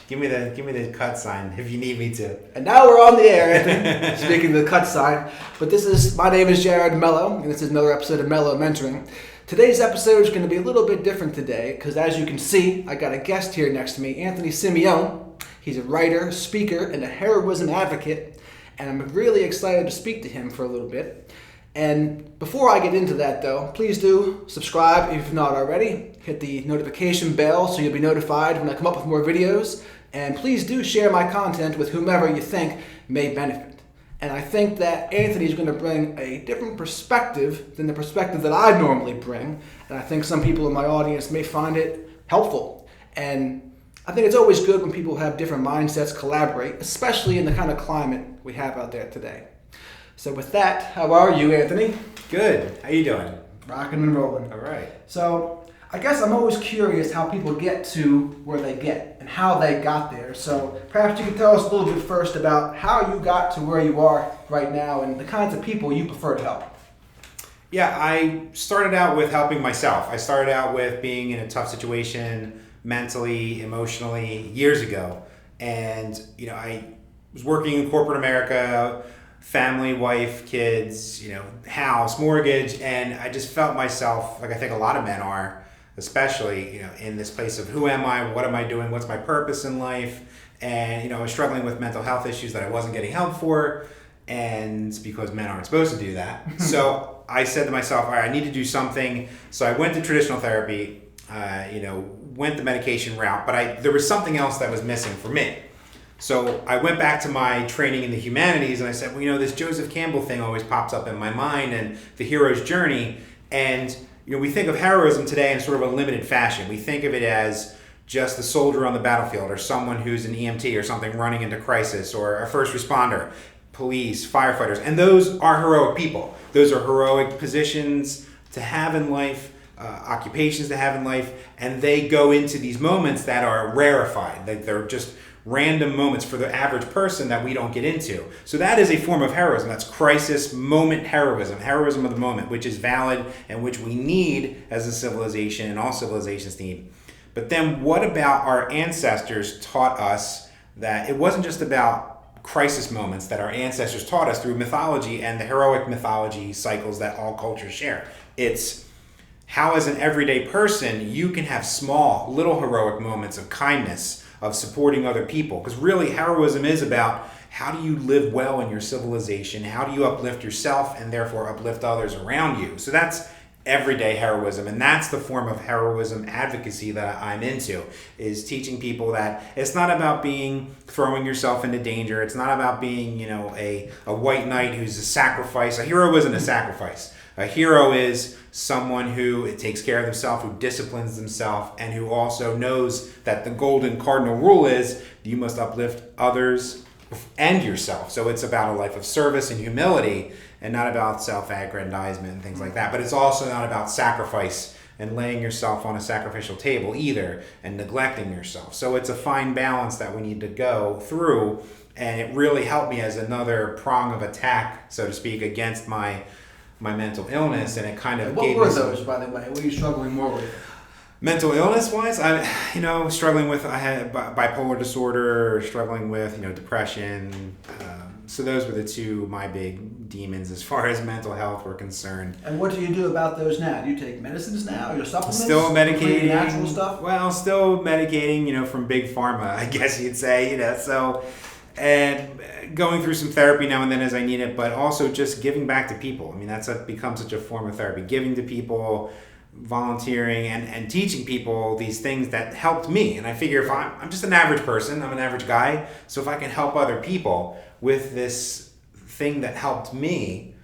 Give me the cut sign if you need me to. And now we're on the air, Anthony. Speaking of the cut sign. But my name is Jared Mello, and this is another episode of Mello Mentoring. Today's episode is going to be a little bit different today, because as you can see, I got a guest here next to me, Anthony Simeone. He's a writer, speaker, and a heroism advocate, and I'm really excited to speak to him for a little bit. And before I get into that, though, please do subscribe if you've not already. Hit the notification bell so you'll be notified when I come up with more videos. And please do share my content with whomever you think may benefit. And I think that Anthony's going to bring a different perspective than the perspective that I normally bring. And I think some people in my audience may find it helpful. And I think it's always good when people have different mindsets collaborate, especially in the kind of climate we have out there today. So with that, how are you, Anthony? Good. How you doing? Rocking and rolling. All right. So I guess I'm always curious how people get to where they get and how they got there. So perhaps you could tell us a little bit first about how you got to where you are right now and the kinds of people you prefer to help. Yeah, I started out with helping myself. I started out with being in a tough situation mentally, emotionally, years ago. And, I was working in corporate America, family, wife, kids, house, mortgage, and I just felt myself, like I think a lot of men are, especially, in this place of who am I, what am I doing, what's my purpose in life, and, I was struggling with mental health issues that I wasn't getting help for, and because men aren't supposed to do that. So I said to myself, all right, I need to do something. So I went to traditional therapy, went the medication route, but there was something else that was missing for me. So I went back to my training in the humanities and I said, well, this Joseph Campbell thing always pops up in my mind and the hero's journey. And, we think of heroism today in sort of a limited fashion. We think of it as just a soldier on the battlefield or someone who's an EMT or something running into crisis or a first responder, police, firefighters. And those are heroic people. Those are heroic positions to have in life, occupations to have in life. And they go into these moments that are rarefied. They're just random moments for the average person that we don't get into. So that is a form of heroism. That's crisis moment heroism of the moment, which is valid and which we need as a civilization and all civilizations need. But then what about our ancestors taught us that it wasn't just about crisis moments that our ancestors taught us through mythology and the heroic mythology cycles that all cultures share. It's how as an everyday person you can have small little heroic moments of kindness, of supporting other people. Because really heroism is about how do you live well in your civilization, how do you uplift yourself and therefore uplift others around you. So that's everyday heroism, and that's the form of heroism advocacy that I'm into, is teaching people that it's not about throwing yourself into danger. It's not about being a white knight who's a sacrifice. A hero isn't a sacrifice. A hero is someone who takes care of themselves, who disciplines themselves, and who also knows that the golden cardinal rule is you must uplift others and yourself. So it's about a life of service and humility and not about self-aggrandizement and things like that. But it's also not about sacrifice and laying yourself on a sacrificial table either and neglecting yourself. So it's a fine balance that we need to go through, and it really helped me as another prong of attack, so to speak, against my mental illness, and it kind of gave me. What were those, by the way? What were you struggling more with? Mental illness wise, I had bipolar disorder, struggling with, depression. So those were the two, my big demons as far as mental health were concerned. And what do you do about those now? Do you take medicines now? Your supplements? Still medicating. Natural stuff? Well, still medicating, from big pharma, I guess you'd say, so. And going through some therapy now and then as I need it, but also just giving back to people. That's become such a form of therapy, giving to people, volunteering and teaching people these things that helped me. And I figure if I'm just an average person, I'm an average guy, so if I can help other people with this thing that helped me,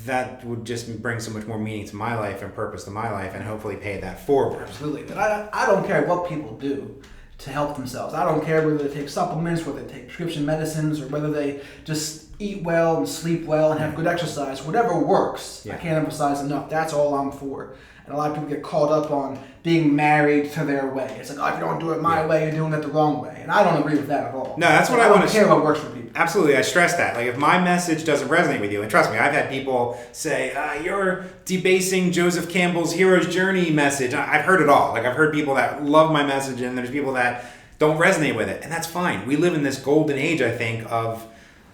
that would just bring so much more meaning to my life and purpose to my life and hopefully pay that forward. Absolutely. And I don't care what people do to help themselves. I don't care whether they take supplements, whether they take prescription medicines, or whether they just eat well and sleep well and have good exercise. Whatever works. Yeah. I can't emphasize enough. That's all I'm for. And a lot of people get caught up on being married to their way. It's like, if you don't do it my way, you're doing it the wrong way. And I don't agree with that at all. No, that's what I want to care what works for people. Absolutely, I stress that. If my message doesn't resonate with you, and trust me, I've had people say, you're debasing Joseph Campbell's hero's journey message. I've heard it all. I've heard people that love my message, and there's people that don't resonate with it. And that's fine. We live in this golden age, I think, of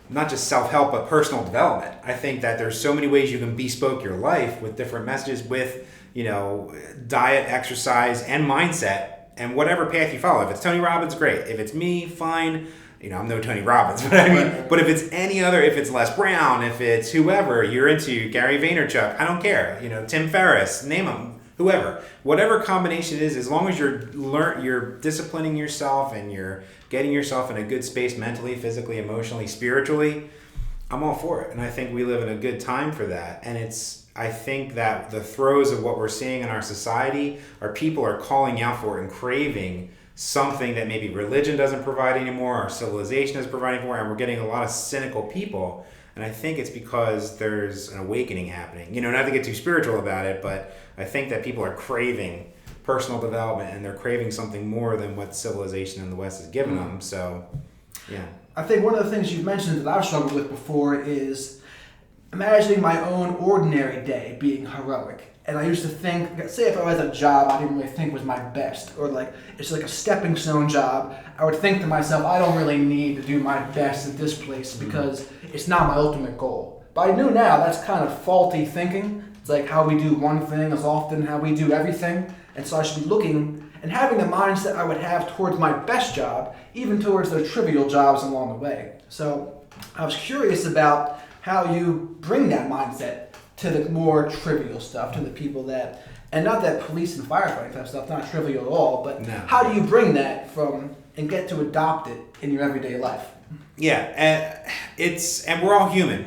not just self-help, but personal development. I think that there's so many ways you can bespoke your life with different messages, with, diet, exercise, and mindset, and whatever path you follow. If it's Tony Robbins, great. If it's me, fine. I'm no Tony Robbins, but but if it's any other, if it's Les Brown, if it's whoever you're into, Gary Vaynerchuk, I don't care. Tim Ferriss, name them, whoever, whatever combination it is, as long as you're disciplining yourself and you're getting yourself in a good space mentally, physically, emotionally, spiritually, I'm all for it. And I think we live in a good time for that. And I think that the throes of what we're seeing in our society are people are calling out for and craving something that maybe religion doesn't provide anymore, or civilization doesn't provide anymore, and we're getting a lot of cynical people. And I think it's because there's an awakening happening. Not to get too spiritual about it, but I think that people are craving personal development, and they're craving something more than what civilization in the West has given them. So, yeah. I think one of the things you've mentioned that I've struggled with before is imagining my own ordinary day being heroic. And I used to think, say if I had a job I didn't really think was my best, or it's like a stepping stone job, I would think to myself, I don't really need to do my best at this place because it's not my ultimate goal. But I knew now that's kind of faulty thinking. It's like how we do one thing is often how we do everything. And so I should be looking and having the mindset I would have towards my best job, even towards those trivial jobs along the way. So I was curious about how you bring that mindset to the more trivial stuff, to the people that, and not that police and firefighting type stuff, not trivial at all, but no. How do you bring that and get to adopt it in your everyday life? Yeah, and we're all human,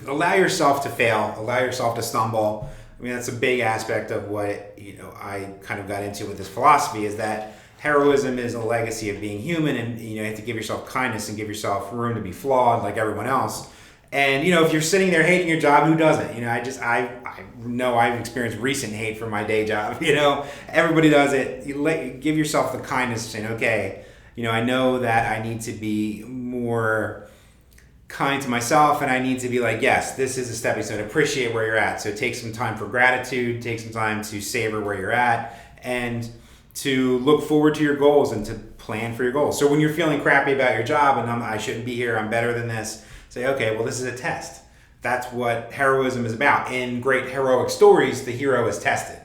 allow yourself to fail, allow yourself to stumble. I mean, that's a big aspect of what, I kind of got into with this philosophy, is that heroism is a legacy of being human, and, you have to give yourself kindness and give yourself room to be flawed like everyone else. And, if you're sitting there hating your job, who doesn't? I know I've experienced recent hate for my day job, everybody does it. Give yourself the kindness of saying, okay, I know that I need to be more kind to myself, and I need to be like, yes, this is a stepping stone. Appreciate where you're at. So take some time for gratitude, take some time to savor where you're at, and to look forward to your goals and to plan for your goals. So when you're feeling crappy about your job and I shouldn't be here, I'm better than this, say, okay, well, this is a test. That's what heroism is about. In great heroic stories, the hero is tested,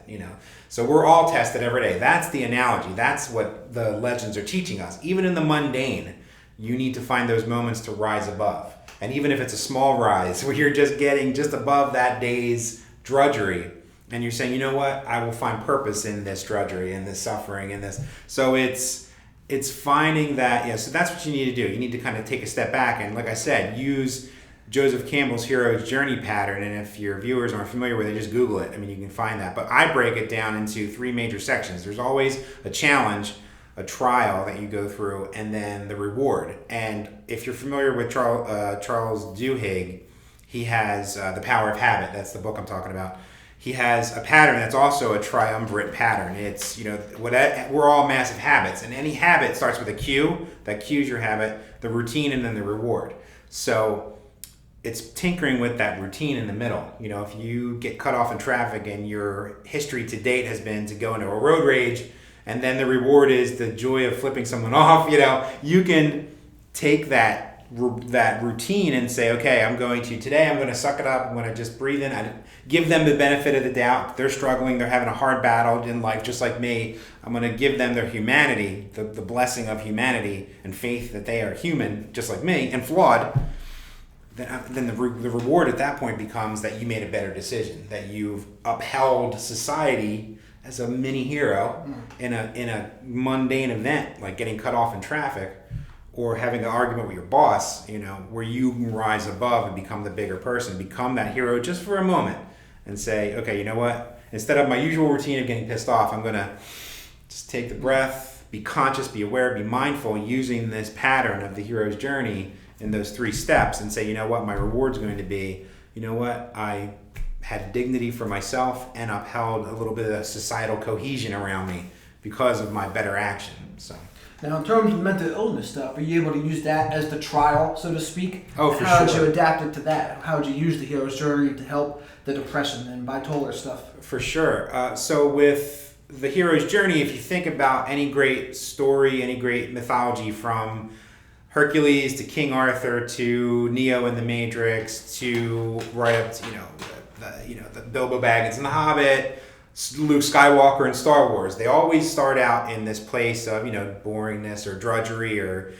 So we're all tested every day. That's the analogy. That's what the legends are teaching us. Even in the mundane, you need to find those moments to rise above. And even if it's a small rise, where you're just getting just above that day's drudgery, and you're saying, you know what, I will find purpose in this drudgery, in this suffering, in this. So it's finding that, so that's what you need to do. You need to kind of take a step back and, like I said, use Joseph Campbell's hero's journey pattern. And if your viewers aren't familiar with it, just Google it. I mean, you can find that. But I break it down into 3 major sections. There's always a challenge, a trial that you go through, and then the reward. And if you're familiar with Charles Duhigg, he has The Power of Habit. That's the book I'm talking about. He has a pattern that's also a triumvirate pattern. It's, we're all massive habits, and any habit starts with a cue. That cues your habit, the routine, and then the reward. So it's tinkering with that routine in the middle. If you get cut off in traffic and your history to date has been to go into a road rage, and then the reward is the joy of flipping someone off, you can take that routine and say, okay, I'm going to suck it up. I'm going to just breathe in. I give them the benefit of the doubt. They're struggling. They're having a hard battle in life, just like me. I'm going to give them their humanity, the blessing of humanity and faith that they are human, just like me, and flawed. Then the reward at that point becomes that you made a better decision, that you've upheld society as a mini hero in a mundane event, like getting cut off in traffic, or having an argument with your boss, where you rise above and become the bigger person, become that hero just for a moment, and say, okay, you know what? Instead of my usual routine of getting pissed off, I'm going to just take the breath, be conscious, be aware, be mindful, using this pattern of the hero's journey in those 3 steps, and say, you know what? My reward's going to be, I had dignity for myself and upheld a little bit of societal cohesion around me because of my better action. So. Now, in terms of mental illness stuff, are you able to use that as the trial, so to speak? Oh, for How sure. would you adapt it to that? How would you use the hero's journey to help the depression and bipolar stuff? For sure. So with the hero's journey, if you think about any great story, any great mythology, from Hercules to King Arthur to Neo in the Matrix to right up to the Bilbo Baggins in the Hobbit, Luke Skywalker in Star Wars, they always start out in this place of boringness or drudgery or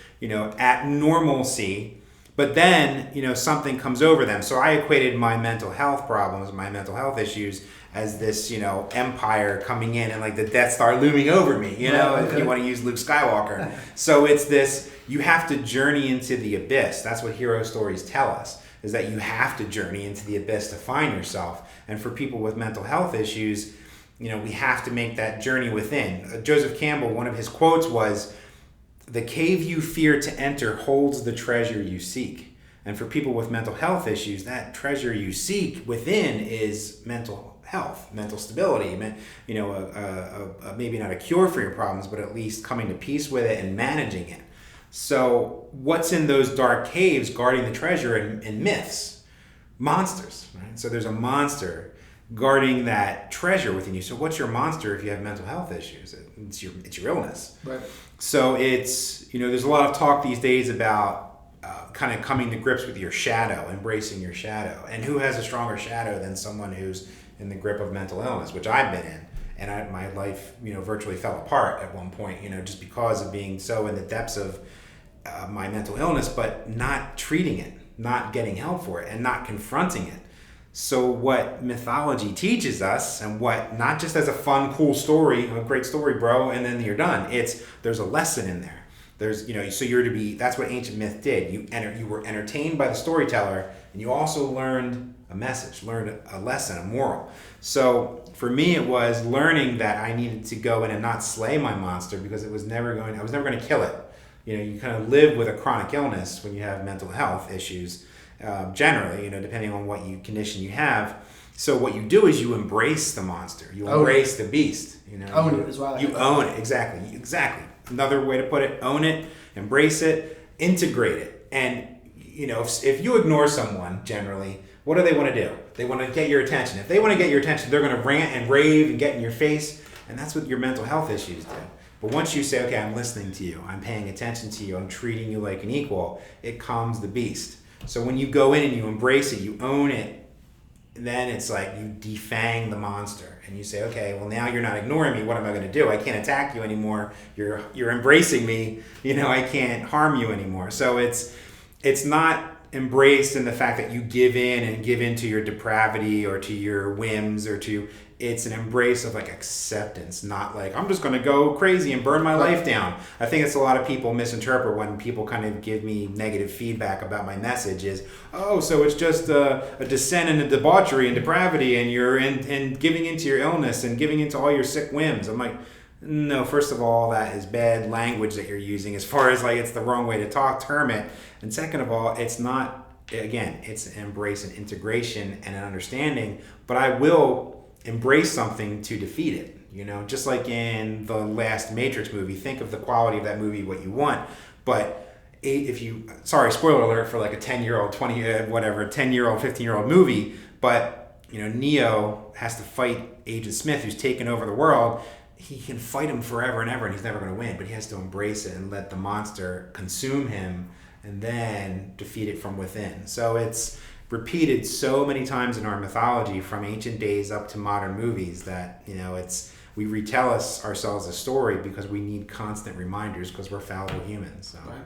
at normalcy, but then something comes over them. So I equated my mental health problems, my mental health issues, as this empire coming in and like the Death Star looming over me. If you want to use Luke Skywalker. So it's this, you have to journey into the abyss. That's what hero stories tell us, is that you have to journey into the abyss to find yourself. And for people with mental health issues, we have to make that journey within. Joseph Campbell, one of his quotes was, "The cave you fear to enter holds the treasure you seek." And for people with mental health issues, that treasure you seek within is mental health, mental stability, maybe not a cure for your problems, but at least coming to peace with it and managing it. So what's in those dark caves guarding the treasure in myths? Monsters, right? So there's a monster guarding that treasure within you. So what's your monster if you have mental health issues? It's your illness. Right. So it's, there's a lot of talk these days about kind of coming to grips with your shadow, embracing your shadow. And who has a stronger shadow than someone who's in the grip of mental illness, which I've been in. And my life, virtually fell apart at one point, just because of being so in the depths of my mental illness, but not treating it, not getting help for it, and not confronting it. So what mythology teaches us, and what, not just as a fun, cool story, a great story, bro, and then you're done. There's a lesson in there. So you're to be, that's what ancient myth did. You were entertained by the storyteller, and you also learned a message, learned a lesson, a moral. So for me, it was learning that I needed to go in and not slay my monster, because I was never going to kill it. You kind of live with a chronic illness when you have mental health issues, generally, depending on what condition you have. So what you do is you embrace the monster. You embrace the beast. Own it as well. You own it. Exactly. Another way to put it, own it, embrace it, integrate it. And, if you ignore someone, generally, what do they want to do? They want to get your attention. If they want to get your attention, they're going to rant and rave and get in your face. And that's what your mental health issues do. But once you say, okay, I'm listening to you, I'm paying attention to you, I'm treating you like an equal, it calms the beast. So when you go in and you embrace it, you own it, then it's like you defang the monster. And you say, okay, well, now you're not ignoring me. What am I going to do? I can't attack you anymore. You're embracing me. I can't harm you anymore. So it's not embraced in the fact that you give in and give into your depravity or to your whims it's an embrace of like acceptance, not like I'm just going to go crazy and burn my life down. I think it's a lot of people misinterpret when people kind of give me negative feedback about my message is, so it's just a descent into debauchery and depravity, and you're in giving into your illness and giving into all your sick whims. I'm like, no, first of all, that is bad language that you're using as far as like it's the wrong way to term it. And second of all, it's not, again, it's an embrace and integration and an understanding, but I will embrace something to defeat it. Just like in the last Matrix movie, think of the quality of that movie, what you want. But spoiler alert for like a 10-year-old, 10-year-old, 15-year-old movie, but, Neo has to fight Agent Smith, who's taken over the world. He can fight him forever and ever, and he's never going to win, but he has to embrace it and let the monster consume him and then defeat it from within. So it's repeated so many times in our mythology, from ancient days up to modern movies, that we retell ourselves a story because we need constant reminders, because we're fallible humans. So. Right.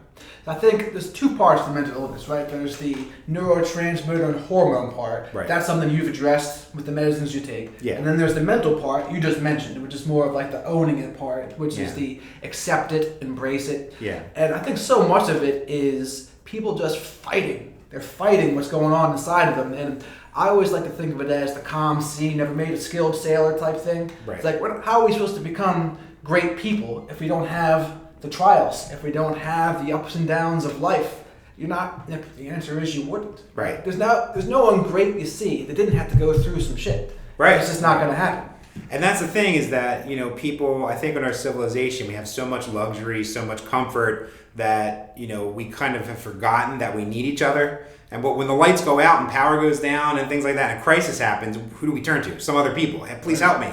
I think there's two parts to mental illness, right? There's the neurotransmitter and hormone part. Right. That's something you've addressed with the medicines you take. Yeah. And then there's the mental part you just mentioned, which is more of like the owning it part, which is the accept it, embrace it. Yeah. And I think so much of it is people just fighting. They're fighting what's going on inside of them. And I always like to think of it as the calm sea, never made a skilled sailor type thing. Right. It's like, how are we supposed to become great people if we don't have the trials, if we don't have the ups and downs of life? You're not. The answer is you wouldn't. Right. There's no one great you see that didn't have to go through some shit. Right. It's just not going to happen. And that's the thing, is that people, I think in our civilization, we have so much luxury, so much comfort, that we kind of have forgotten that we need each other. And when the lights go out and power goes down and things like that, and a crisis happens, who do we turn to? Some other people. Hey, please help me,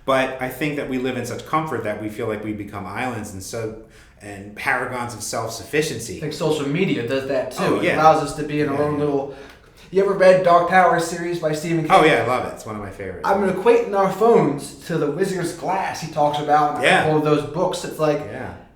But I think that we live in such comfort that we feel like we become islands and paragons of self-sufficiency. I think social media does that too. Oh, yeah. It allows us to be in our own little... You ever read Dark Tower series by Stephen King? Oh yeah, I love it. It's one of my favorites. I'm equating our phones to the Wizard's Glass he talks about in a couple of those books. It's like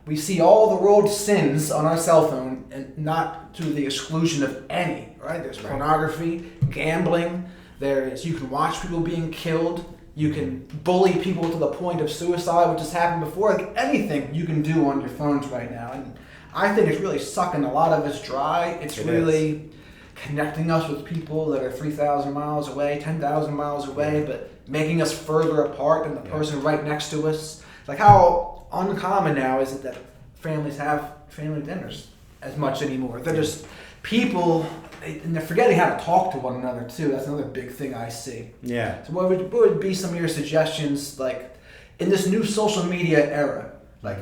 we see all the world's sins on our cell phone, and not to the exclusion of any, right? There's pornography, gambling, you can watch people being killed, you can bully people to the point of suicide, which has happened before. Like anything you can do on your phones right now. And I think it's really sucking a lot of us dry. It really connecting us with people that are 3,000 miles away, 10,000 miles away, but making us further apart than the person right next to us. Like how uncommon now is it that families have family dinners as much anymore. They're just people, and they're forgetting how to talk to one another too. That's another big thing I see. Yeah. So what would be some of your suggestions, like in this new social media era? Like,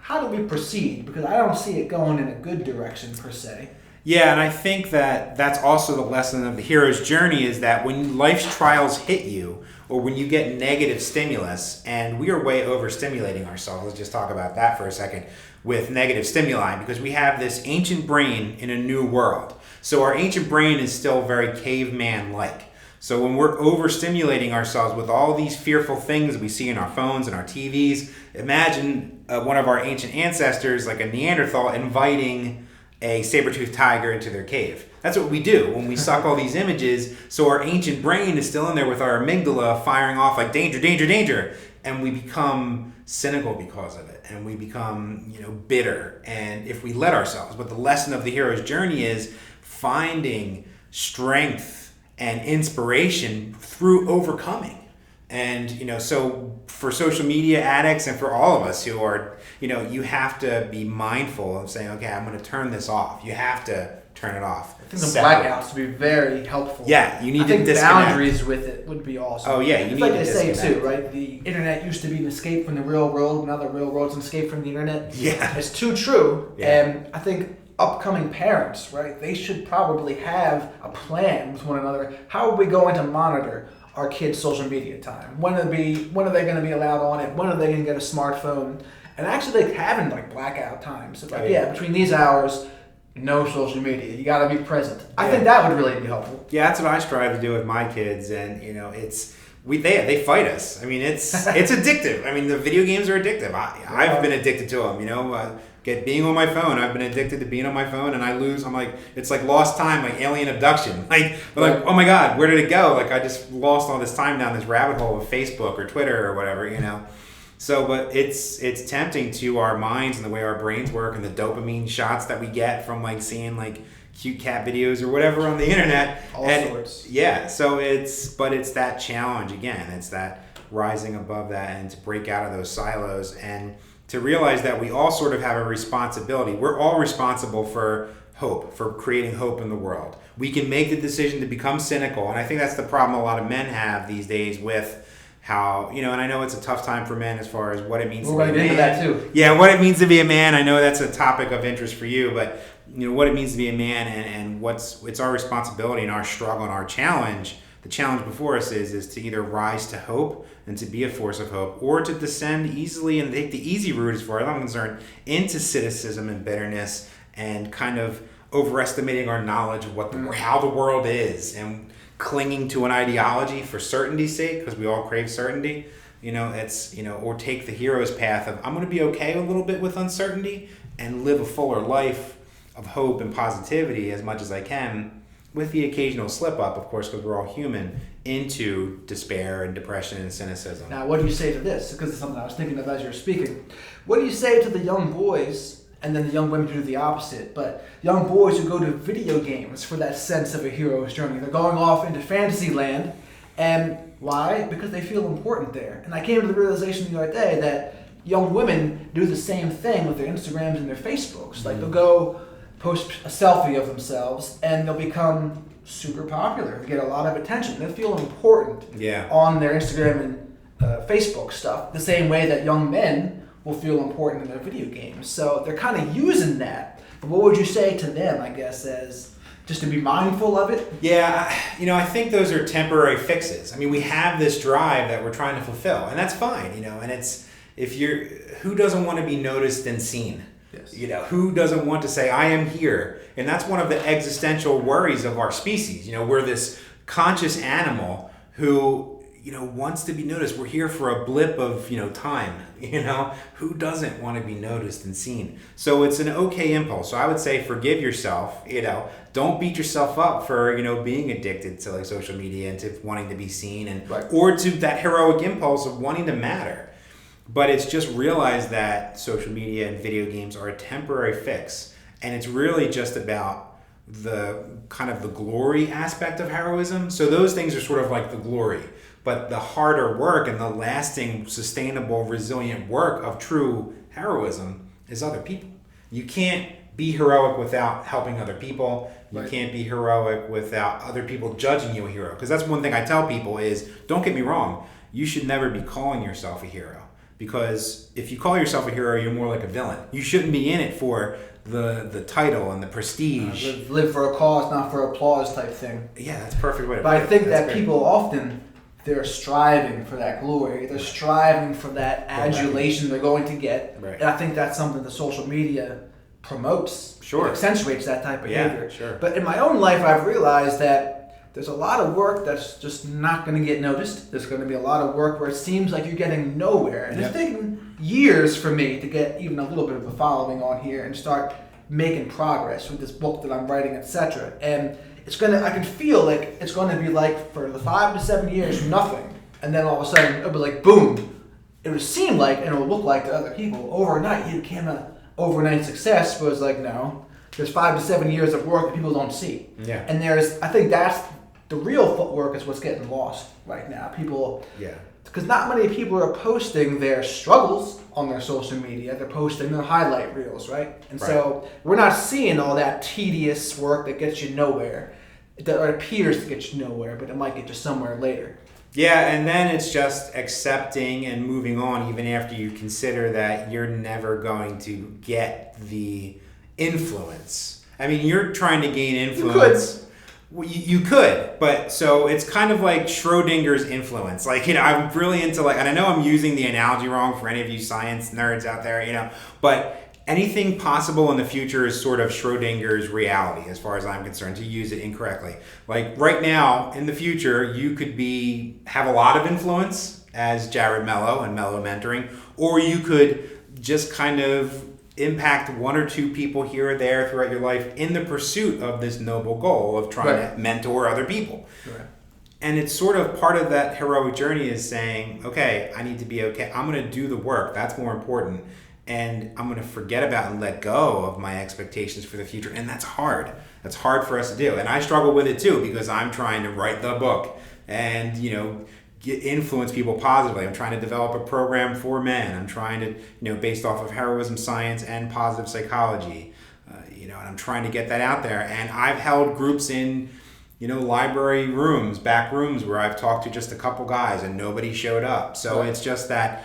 how do we proceed? Because I don't see it going in a good direction per se. Yeah, and I think that that's also the lesson of the hero's journey, is that when life's trials hit you, or when you get negative stimulus, and we are way overstimulating ourselves, let's just talk about that for a second, with negative stimuli, because we have this ancient brain in a new world. So our ancient brain is still very caveman-like. So when we're overstimulating ourselves with all these fearful things we see in our phones and our TVs, imagine one of our ancient ancestors, like a Neanderthal, inviting a saber-toothed tiger into their cave. That's what we do when we suck all these images. So our ancient brain is still in there with our amygdala firing off like danger, danger, danger. And we become cynical because of it. And we become, bitter. And if we let ourselves. But the lesson of the hero's journey is finding strength and inspiration through overcoming. And, so for social media addicts and for all of us who are, you have to be mindful of saying, okay, I'm going to turn this off. You have to turn it off. I think the blackouts would be very helpful. Yeah, you need to disconnect. Boundaries with it would be awesome. Oh, yeah, you need to disconnect. It's like they say, too, right? The internet used to be an escape from the real world. Now the real world's an escape from the internet. Yeah. It's too true. Yeah. And I think upcoming parents, right, they should probably have a plan with one another. How are we going to monitor our kids' social media time? When are they going to be allowed on it? When are they going to get a smartphone? And actually, like having like blackout times. Like, between these hours, no social media. You got to be present. I think that would really be helpful. Yeah, that's what I strive to do with my kids, and they fight us. I mean, it's addictive. I mean, the video games are addictive. I've been addicted to them. Being on my phone. I've been addicted to being on my phone, and I lose. I'm like, it's like lost time, like alien abduction. Like, oh my God, where did it go? Like, I just lost all this time down this rabbit hole of Facebook or Twitter or whatever, So, but it's tempting to our minds and the way our brains work and the dopamine shots that we get from like seeing like cute cat videos or whatever on the internet. All sorts. Yeah. So it's that challenge again. It's that rising above that and to break out of those silos and to realize that we all sort of have a responsibility. We're all responsible for hope, for creating hope in the world. We can make the decision to become cynical. And I think that's the problem a lot of men have these days with how, and I know it's a tough time for men as far as what it means to be a man. We're right into that too. Yeah, what it means to be a man. I know that's a topic of interest for you, but what it means to be a man and it's our responsibility and our struggle and our challenge. The challenge before us is to either rise to hope and to be a force of hope, or to descend easily and take the easy route, as far as I'm concerned, into cynicism and bitterness and kind of overestimating our knowledge of how the world is and clinging to an ideology for certainty's sake, because we all crave certainty. Or take the hero's path of I'm going to be okay a little bit with uncertainty and live a fuller life of hope and positivity as much as I can, with the occasional slip up, of course, because we're all human, into despair and depression and cynicism. Now, what do you say to this? Because it's something I was thinking of as you were speaking. What do you say to the young boys, and then the young women who do the opposite, but young boys who go to video games for that sense of a hero's journey? They're going off into fantasy land, and why? Because they feel important there. And I came to the realization the other day that young women do the same thing with their Instagrams and their Facebooks. Like, they'll go post a selfie of themselves, and they'll become super popular. They get a lot of attention. They feel important on their Instagram and Facebook stuff, the same way that young men will feel important in their video games. So they're kind of using that. But what would you say to them, I guess, as just to be mindful of it? Yeah, I think those are temporary fixes. I mean, we have this drive that we're trying to fulfill, and that's fine, and it's, who doesn't want to be noticed and seen? Yes. Who doesn't want to say, I am here? And that's one of the existential worries of our species. We're this conscious animal who, wants to be noticed. We're here for a blip of, time, who doesn't want to be noticed and seen? So it's an okay impulse. So I would say forgive yourself, don't beat yourself up for, being addicted to like social media and to wanting to be seen and, right. or to that heroic impulse of wanting to matter. But it's just realize that social media and video games are a temporary fix. And it's really just about the kind of the glory aspect of heroism. So those things are sort of like the glory. But the harder work and the lasting, sustainable, resilient work of true heroism is other people. You can't be heroic without helping other people. You right. can't be heroic without other people judging you a hero. Because that's one thing I tell people is, don't get me wrong, you should never be calling yourself a hero. Because if you call yourself a hero, you're more like a villain. You shouldn't be in it for the title and the prestige. Live for a cause, not for applause type thing. Yeah, that's a perfect way to put it. But I think that great. People often, they're striving for that glory. They're striving for that adulation they're going to get. Right. And I think that's something that social media promotes. Sure. It accentuates that type of behavior. Yeah, sure. But in my own life, I've realized that there's a lot of work that's just not going to get noticed. There's going to be a lot of work where it seems like you're getting nowhere. And It's taken years for me to get even a little bit of a following on here and start making progress with this book that I'm writing, etc. And I can feel like it's going to be like for the 5 to 7 years, nothing. And then all of a sudden, it'll be like, boom. It would seem like, and it will look like to other people, overnight, you became an overnight success, but it's like, no. There's 5 to 7 years of work that people don't see. Yeah. And I think that's the real footwork is what's getting lost right now. People, because not many people are posting their struggles on their social media. They're posting their highlight reels, right? And so we're not seeing all that tedious work that gets you nowhere. That appears to get you nowhere, but it might get you somewhere later. Yeah, and then it's just accepting and moving on even after you consider that you're never going to get the influence. I mean, you're trying to gain influence. You could, but so it's kind of like Schrodinger's influence. Like, I'm really into and I know I'm using the analogy wrong for any of you science nerds out there, but anything possible in the future is sort of Schrodinger's reality as far as I'm concerned, to use it incorrectly. Like right now, in the future, you could have a lot of influence as Jared Mello and Mello Mentoring, or you could just kind of impact 1 or 2 people here or there throughout your life in the pursuit of this noble goal of trying to mentor other people. Right. And it's sort of part of that heroic journey is saying, okay, I need to be okay. I'm going to do the work. That's more important. And I'm going to forget about and let go of my expectations for the future. And that's hard. That's hard for us to do. And I struggle with it too, because I'm trying to write the book and, influence people positively. I'm trying to develop a program for men. I'm trying to, based off of heroism science and positive psychology, and I'm trying to get that out there. And I've held groups in, library rooms, back rooms where I've talked to just a couple guys and nobody showed up. So it's just that,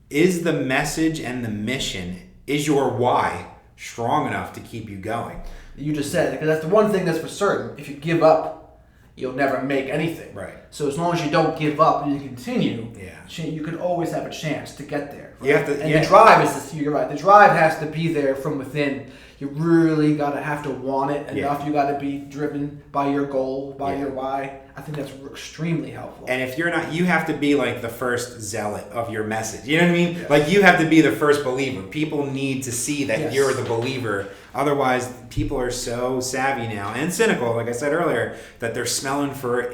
is the message and the mission, is your why strong enough to keep you going? You just said it, because that's the one thing that's for certain. If you give up, you'll never make anything. Right. So as long as you don't give up and you continue, Yeah. you can always have a chance to get there. Right? You have to, and the drive is this. You're right. The drive has to be there from within. You really gotta have to want it enough. You gotta be driven by your goal, by your why. I think that's extremely helpful. And if you're not, you have to be like the first zealot of your message. You know what I mean? Yes. Like you have to be the first believer. People need to see that you're the believer. Otherwise, people are so savvy now and cynical, like I said earlier, that they're smelling for,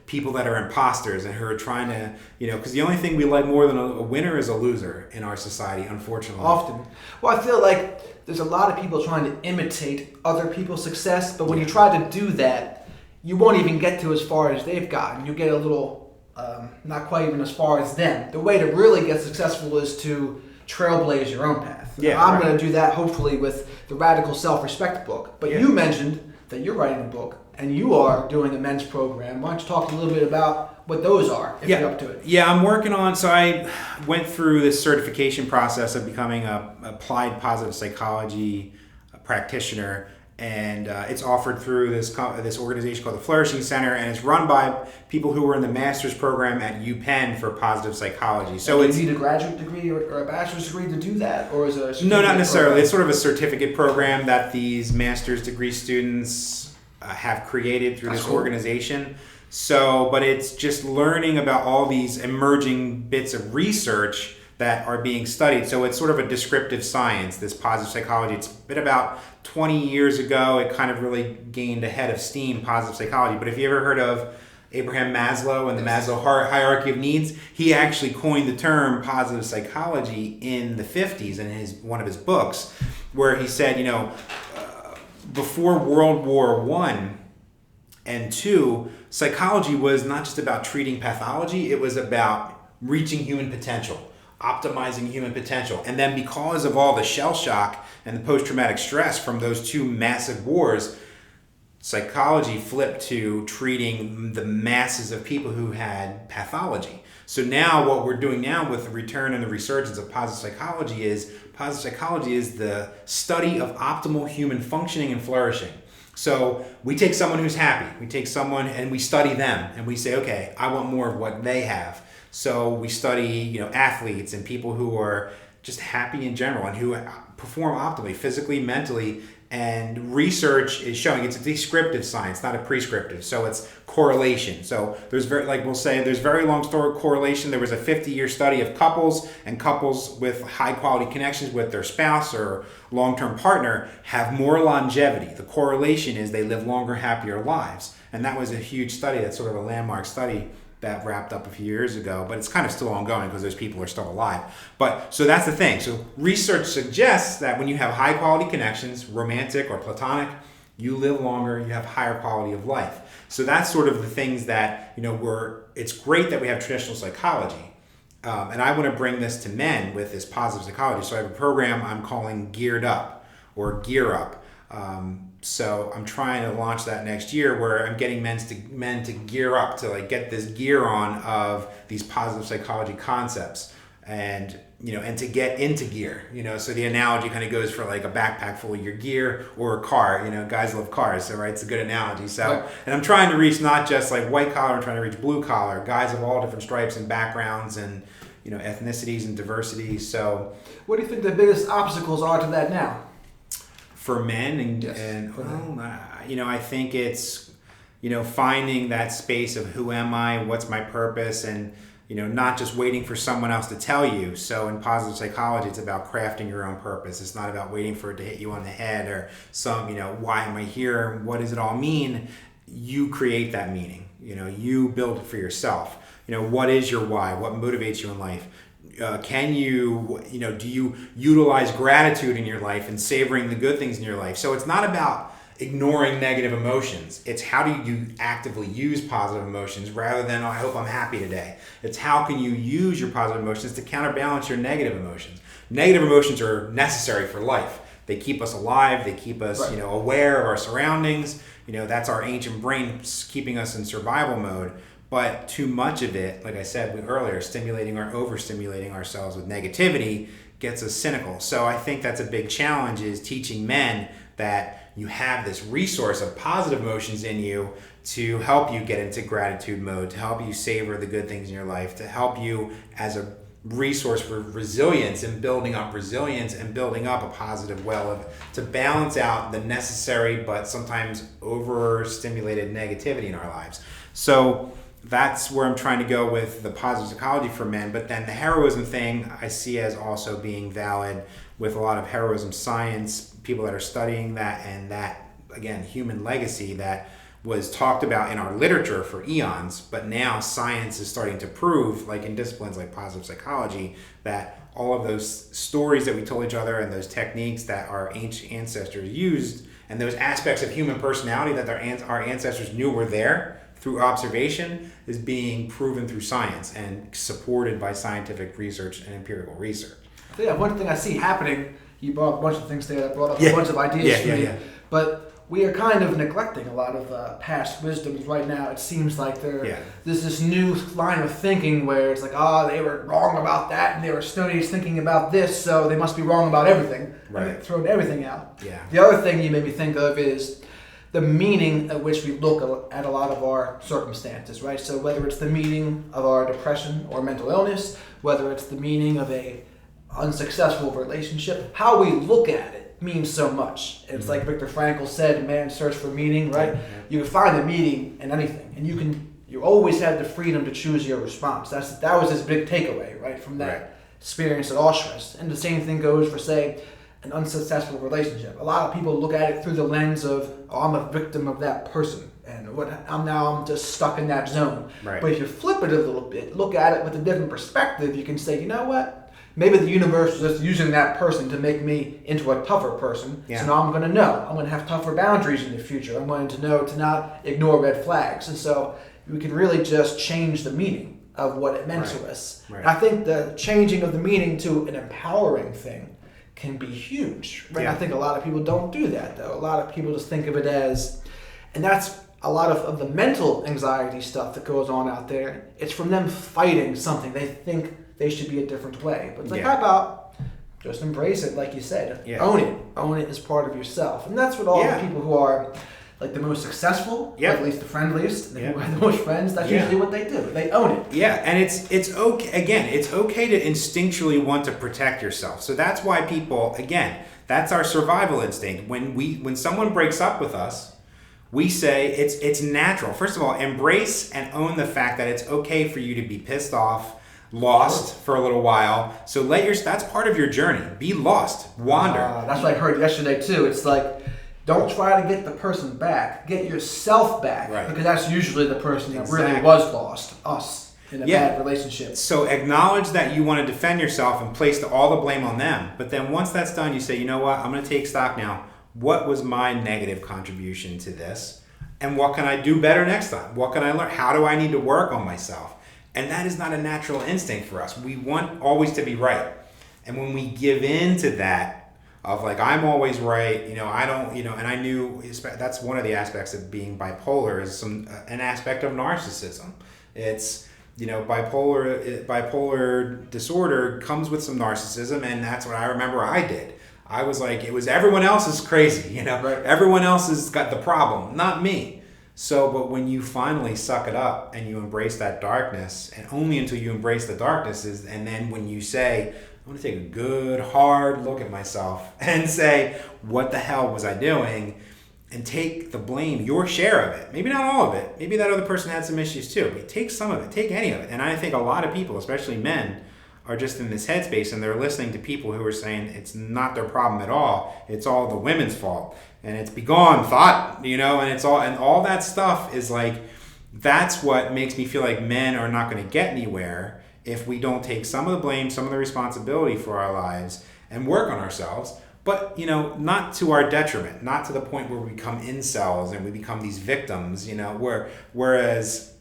people that are imposters and who are trying to, because the only thing we like more than a winner is a loser in our society, unfortunately. Often. Well, I feel like there's a lot of people trying to imitate other people's success, but when you try to do that, you won't even get to as far as they've gotten. You get a little, not quite even as far as them. The way to really get successful is to trailblaze your own path. Yeah, I'm going to do that hopefully with the Radical Self-Respect book. But you mentioned that you're writing a book and you are doing a men's program. Why don't you talk a little bit about what those are, if you're up to it? Yeah, I'm working on, so I went through this certification process of becoming a applied positive psychology practitioner. and it's offered through this organization called the Flourishing Center, and it's run by people who were in the master's program at UPenn for positive psychology. So do you need a graduate degree or a bachelor's degree to do that, or is it no, not necessarily. Program? It's sort of a certificate program that these master's degree students have created through this organization. So, but it's just learning about all these emerging bits of research that are being studied. So it's sort of a descriptive science, this positive psychology. It's been about 20 years ago, it kind of really gained a head of steam, positive psychology. But if you ever heard of Abraham Maslow and the Maslow hierarchy of needs, he actually coined the term positive psychology in the 50s in one of his books, where he said, before World War I and II, psychology was not just about treating pathology, it was about reaching human potential, optimizing human potential. And then because of all the shell shock and the post-traumatic stress from those two massive wars, psychology flipped to treating the masses of people who had pathology. So now what we're doing now with the return and the resurgence of positive psychology is the study of optimal human functioning and flourishing. So we take someone who's happy, we take someone and we study them and we say, okay, I want more of what they have. So we study, athletes and people who are just happy in general and who perform optimally, physically, mentally, and research is showing it's a descriptive science, not a prescriptive. So it's correlation. So there's there's very long story correlation. There was a 50-year study of couples, and couples with high quality connections with their spouse or long-term partner have more longevity. The correlation is they live longer, happier lives. And that was a huge study. That's sort of a landmark study that wrapped up a few years ago, but it's kind of still ongoing because those people are still alive. But so that's the thing. So research suggests that when you have high quality connections, romantic or platonic, you live longer, you have higher quality of life. So that's sort of the things that, it's great that we have traditional psychology. And I want to bring this to men with this positive psychology. So I have a program I'm calling Geared Up or Gear Up. So I'm trying to launch that next year, where I'm getting men to gear up, to get this gear on of these positive psychology concepts, and and to get into gear. So the analogy kind of goes for a backpack full of your gear or a car. Guys love cars, so right, it's a good analogy. So right. And I'm trying to reach not just white collar, I'm trying to reach blue collar, guys of all different stripes and backgrounds and ethnicities and diversity. So what do you think the biggest obstacles are to that now? For men I think it's finding that space of who am I, what's my purpose, and not just waiting for someone else to tell you. So in positive psychology, it's about crafting your own purpose. It's not about waiting for it to hit you on the head or some why am I here, what does it all mean. You create that meaning. You build it for yourself. What is your why, what motivates you in life? Do you utilize gratitude in your life and savoring the good things in your life? So it's not about ignoring negative emotions. It's how do you actively use positive emotions rather than, I hope I'm happy today. It's how can you use your positive emotions to counterbalance your negative emotions. Negative emotions are necessary for life. They keep us alive. They keep us, right. Aware of our surroundings. That's our ancient brain keeping us in survival mode. But too much of it, like I said earlier, stimulating or overstimulating ourselves with negativity gets us cynical. So I think that's a big challenge, is teaching men that you have this resource of positive emotions in you to help you get into gratitude mode, to help you savor the good things in your life, to help you as a resource for resilience and building up resilience and building up a positive to balance out the necessary but sometimes overstimulated negativity in our lives. So that's where I'm trying to go with the positive psychology for men. But then the heroism thing I see as also being valid with a lot of heroism science, people that are studying that, and that, again, human legacy that was talked about in our literature for eons, but now science is starting to prove, in disciplines like positive psychology, that all of those stories that we told each other and those techniques that our ancient ancestors used and those aspects of human personality that our ancestors knew were there through observation is being proven through science and supported by scientific research and empirical research. Yeah, one thing I see happening, you brought up a bunch of things there that brought up a bunch of ideas for me. Yeah. But we are kind of neglecting a lot of past wisdoms right now. It seems like there's this new line of thinking where it's like, they were wrong about that, and there were studies thinking about this, so they must be wrong about everything. Right. And thrown everything out. Yeah. The other thing you made me think of is the meaning at which we look at a lot of our circumstances, right? So whether it's the meaning of our depression or mental illness, whether it's the meaning of a unsuccessful relationship, how we look at it means so much. It's like Viktor Frankl said, man's search for meaning, right? Yeah. You can find the meaning in anything, and you always have the freedom to choose your response. That was his big takeaway, right, from that experience at Auschwitz. And the same thing goes for, say, an unsuccessful relationship. A lot of people look at it through the lens of, I'm a victim of that person, and I'm just stuck in that zone. Right. But if you flip it a little bit, look at it with a different perspective, you can say, you know what? Maybe the universe is just using that person to make me into a tougher person. Yeah. So now I'm going to know. I'm going to have tougher boundaries in the future. I'm going to know to not ignore red flags. And so we can really just change the meaning of what it meant to us. Right. And I think the changing of the meaning to an empowering thing can be huge. Right? Yeah. I think a lot of people don't do that, though. A lot of people just think of it as, and that's a lot of the mental anxiety stuff that goes on out there. It's from them fighting something. They think they should be a different way. But it's like, how about just embrace it, like you said. Yeah. Own it. Own it as part of yourself. And that's what all the people who are like the most successful, or at least the friendliest, and who have the most friends, that's usually what they do. They own it. Yeah, and it's okay. Again, it's okay to instinctually want to protect yourself. So that's why people, again, that's our survival instinct. When someone breaks up with us, we say it's natural. First of all, embrace and own the fact that it's okay for you to be pissed off, lost for a little while. So that's part of your journey. Be lost, wander. That's what I heard yesterday too. It's like, don't try to get the person back. Get yourself back. Right. Because that's usually the person that really was lost. Us in a bad relationship. So acknowledge that you want to defend yourself and place all the blame on them. But then once that's done, you say, you know what? I'm going to take stock now. What was my negative contribution to this? And what can I do better next time? What can I learn? How do I need to work on myself? And that is not a natural instinct for us. We want always to be right. And when we give in to that, of like, I'm always right, I don't, and I knew that's one of the aspects of being bipolar is an aspect of narcissism. It's, bipolar disorder comes with some narcissism, and that's what I remember I did. I was like, it was everyone else is crazy, Right. Everyone else has got the problem, not me. So, but when you finally suck it up and you embrace that darkness, and only until you embrace the darkness and then when you say, I want to take a good, hard look at myself and say, what the hell was I doing? And take the blame, your share of it. Maybe not all of it. Maybe that other person had some issues too, but take some of it, take any of it. And I think a lot of people, especially men, are just in this headspace and they're listening to people who are saying it's not their problem at all. It's all the women's fault. And it's begone thought, and all that stuff is like, that's what makes me feel like men are not going to get anywhere if we don't take some of the blame, some of the responsibility for our lives and work on ourselves, but, not to our detriment, not to the point where we become incels and we become these victims, whereas,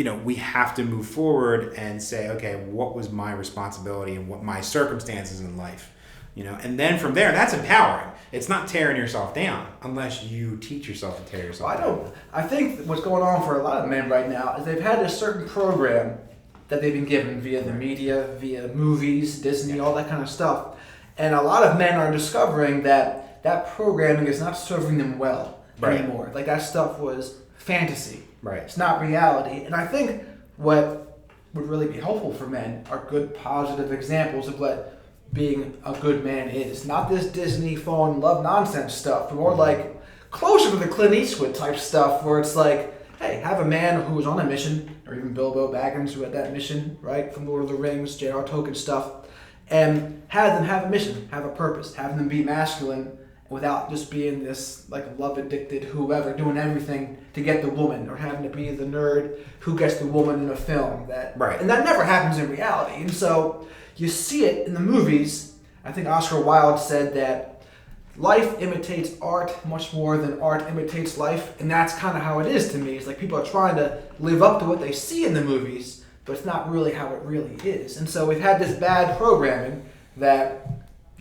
we have to move forward and say, okay, what was my responsibility and what my circumstances in life, and then from there, that's empowering. It's not tearing yourself down unless you teach yourself to tear yourself down. I think what's going on for a lot of men right now is they've had a certain program that they've been given via the media, via movies, Disney, all that kind of stuff. And a lot of men are discovering that programming is not serving them well anymore. Like that stuff was fantasy. Right. It's not reality. And I think what would really be helpful for men are good positive examples of what being a good man is. Not this Disney fall in love nonsense stuff, but more like closer to the Clint Eastwood type stuff where it's like, hey, have a man who was on a mission, or even Bilbo Baggins who had that mission, right, from Lord of the Rings, J.R. Tolkien stuff, and have them have a mission, have a purpose, have them be masculine without just being this like love-addicted whoever, doing everything to get the woman, or having to be the nerd who gets the woman in a film. And that never happens in reality. And so you see it in the movies. I think Oscar Wilde said that life imitates art much more than art imitates life, and that's kind of how it is to me. It's like people are trying to live up to what they see in the movies, but it's not really how it really is. And so we've had this bad programming that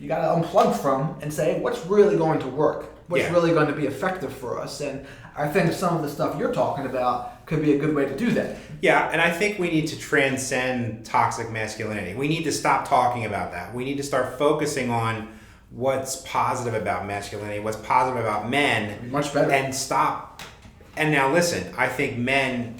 you got to unplug from and say, what's really going to work? What's Yeah. really going to be effective for us? And I think some of the stuff you're talking about could be a good way to do that. Yeah, and I think we need to transcend toxic masculinity. We need to stop talking about that. We need to start focusing on what's positive about masculinity, what's positive about men. Much better. And stop. And now listen, I think men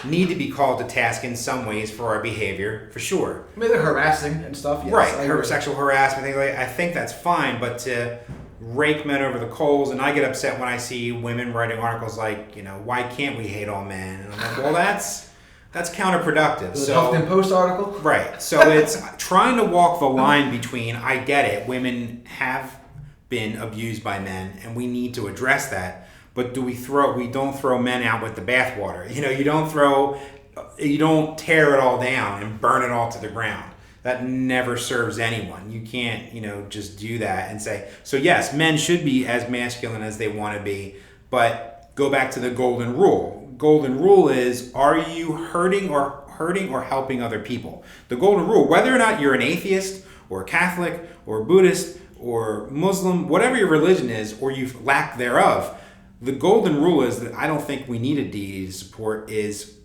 need to be called to task in some ways for our behavior, for sure. I mean, they're harassing and stuff. Yes, Right, sexual harassment, things like that. I think that's fine, but to rake men over the coals, and I get upset when I see women writing articles like, why can't we hate all men? And I'm like, well, that's counterproductive. The Huffington Post article? Right. So it's trying to walk the line between, I get it, women have been abused by men, and we need to address that. But we don't throw men out with the bathwater. You don't tear it all down and burn it all to the ground. That never serves anyone. You can't, just do that and say, so yes, men should be as masculine as they want to be, but go back to the golden rule. Golden rule is, are you hurting or helping other people? The golden rule, whether or not you're an atheist or a Catholic or a Buddhist or Muslim, whatever your religion is, or you lack thereof, the golden rule is that I don't think we need a deity to support is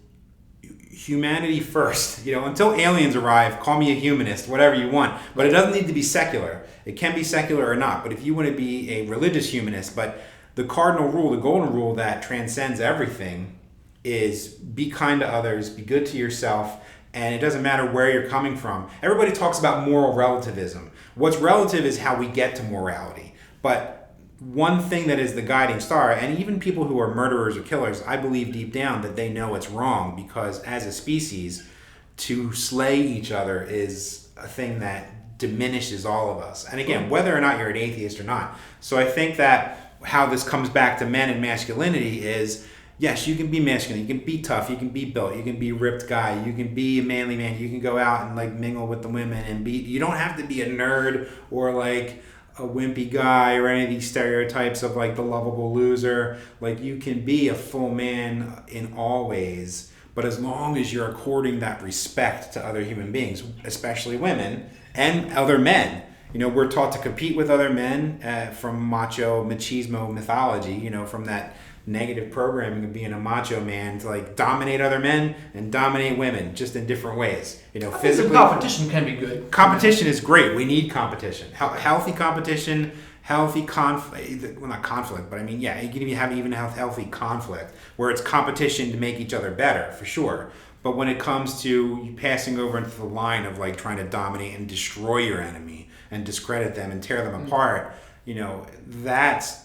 humanity first. Until aliens arrive, call me a humanist, whatever you want. But it doesn't need to be secular. It can be secular or not. But if you want to be a religious humanist, but the cardinal rule, the golden rule that transcends everything is be kind to others, be good to yourself, and it doesn't matter where you're coming from. Everybody talks about moral relativism. What's relative is how we get to morality. But one thing that is the guiding star, and even people who are murderers or killers, I believe deep down that they know it's wrong, because as a species, to slay each other is a thing that diminishes all of us. And again, whether or not you're an atheist or not. So I think that how this comes back to men and masculinity is, yes, you can be masculine, you can be tough, you can be built, you can be a ripped guy, you can be a manly man, you can go out and mingle with the women and you don't have to be a nerd or a wimpy guy or any of these stereotypes of the lovable loser. You can be a full man in all ways, but as long as you're according that respect to other human beings, especially women and other men. We're taught to compete with other men from machismo mythology, from that negative programming of being a macho man to dominate other men and dominate women just in different ways. Physically. Competition can be good. Competition is great. We need competition. Healthy competition, healthy conflict. Well, not conflict, but you can even have healthy conflict where it's competition to make each other better, for sure. But when it comes to you passing over into the line of trying to dominate and destroy your enemy and discredit them and tear them apart, that's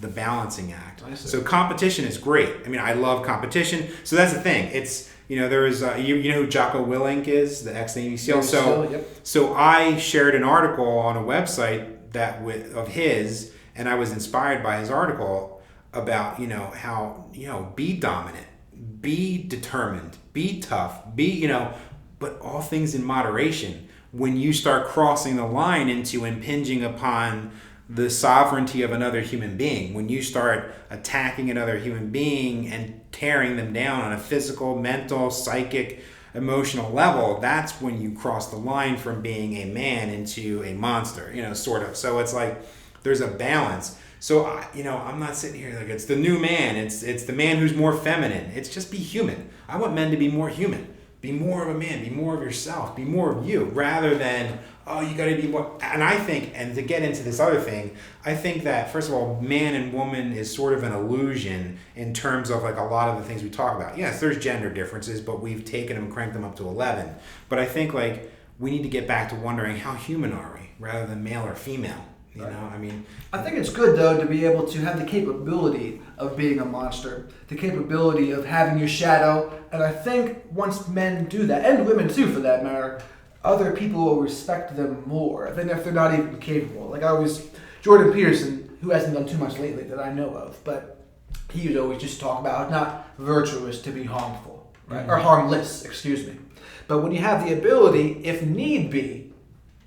the balancing act. So competition is great. I love competition. So that's the thing. It's, there is, you know who Jocko Willink is, the ex-Navy SEAL. So I shared an article on a website of his, and I was inspired by his article about, how, be dominant, be determined, be tough, but all things in moderation. When you start crossing the line into impinging upon the sovereignty of another human being, when you start attacking another human being and tearing them down on a physical, mental, psychic, emotional level, that's when you cross the line from being a man into a monster, sort of. So it's there's a balance. So, I'm not sitting here it's the new man, it's the man who's more feminine. It's just be human. I want men to be more human. Be more of a man, be more of yourself, be more of you, rather than, you got to be more. And I think, and to get into this other thing, I think that, first of all, man and woman is sort of an illusion in terms of a lot of the things we talk about. Yes, there's gender differences, but we've taken them and cranked them up to 11. But I think, we need to get back to wondering, how human are we, rather than male or female. I think it's good, though, to be able to have the capability of being a monster, the capability of having your shadow, and I think once men do that, and women too for that matter, other people will respect them more than if they're not even capable. Jordan Peterson, who hasn't done too much lately that I know of, but he would always just talk about it's not virtuous to be harmful, right? Mm-hmm. Or harmless, excuse me. But when you have the ability, if need be,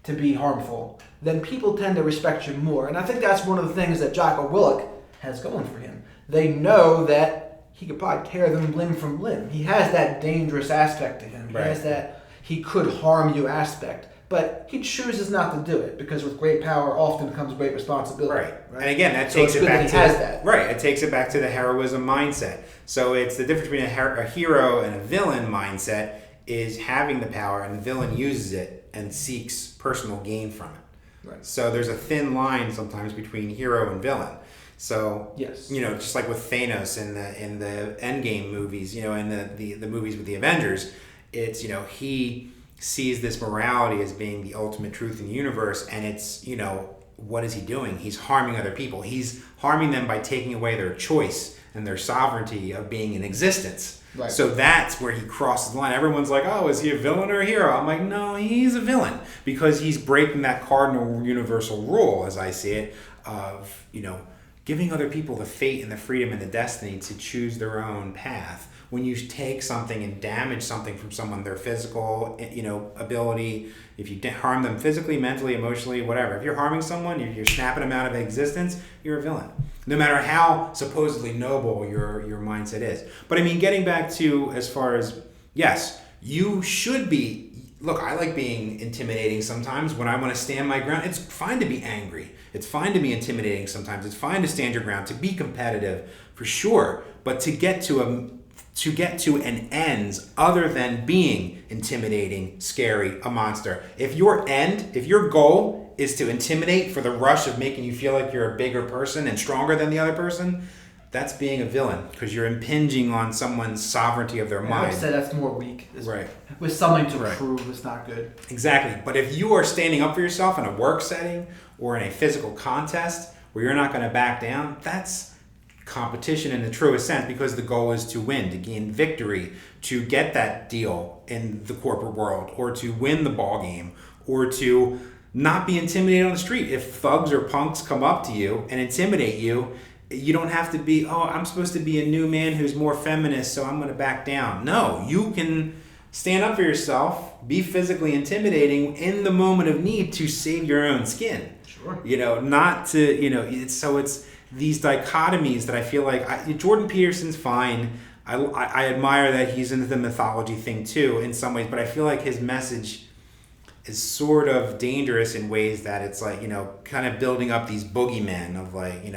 to be harmful, then people tend to respect you more. And I think that's one of the things that Jocko Willink has going for him. They know that he could probably tear them limb from limb. He has that dangerous aspect to him. He has that he could harm you aspect. but he chooses not to do it because with great power often comes great responsibility. Right. And again, that So takes it's it good back that to he has that. right. It takes it back to the heroism mindset. So it's the difference between a hero and a villain mindset is having the power, and the villain uses it and seeks personal gain from it. Right. So there's a thin line sometimes between hero and villain. So Yes. just like with Thanos in the Endgame movies, in the movies with the Avengers, it's he sees this morality as being the ultimate truth in the universe, and it's what is he doing? He's harming other people. He's harming them by taking away their choice and their sovereignty of being in existence. Right. So that's where he crosses the line. Everyone's like, oh, is he a villain or a hero? I'm like, no, he's a villain because he's breaking that cardinal universal rule, as I see it, of giving other people the fate and the freedom and the destiny to choose their own path. When you take something and damage something from someone, their physical, ability, if you harm them physically, mentally, emotionally, whatever, if you're harming someone, you're snapping them out of existence, you're a villain. No matter how supposedly noble your mindset is. But I mean, getting back to as far as, yes, you should be, look, I like being intimidating sometimes when I want to stand my ground. It's fine to be angry. It's fine to be intimidating sometimes. It's fine to stand your ground, to be competitive, for sure. But to get to an ends other than being intimidating, scary, a monster. If your goal is to intimidate for the rush of making you feel like you're a bigger person and stronger than the other person, that's being a villain because you're impinging on someone's sovereignty of their mind. I would say that's more weak. Right. With something to prove, it's not good. Exactly. But if you are standing up for yourself in a work setting or in a physical contest where you're not going to back down, that's competition in the truest sense because the goal is to win, to gain victory, to get that deal in the corporate world or to win the ball game or to not be intimidated on the street. If thugs or punks come up to you and intimidate you, you don't have to be, oh, I'm supposed to be a new man who's more feminist, so I'm going to back down. No, you can stand up for yourself, be physically intimidating in the moment of need to save your own skin. Sure. Not to, it's these dichotomies that I feel like, Jordan Peterson's fine. I admire that he's into the mythology thing too in some ways, but I feel like his message is sort of dangerous in ways that it's like, kind of building up these boogeymen of like,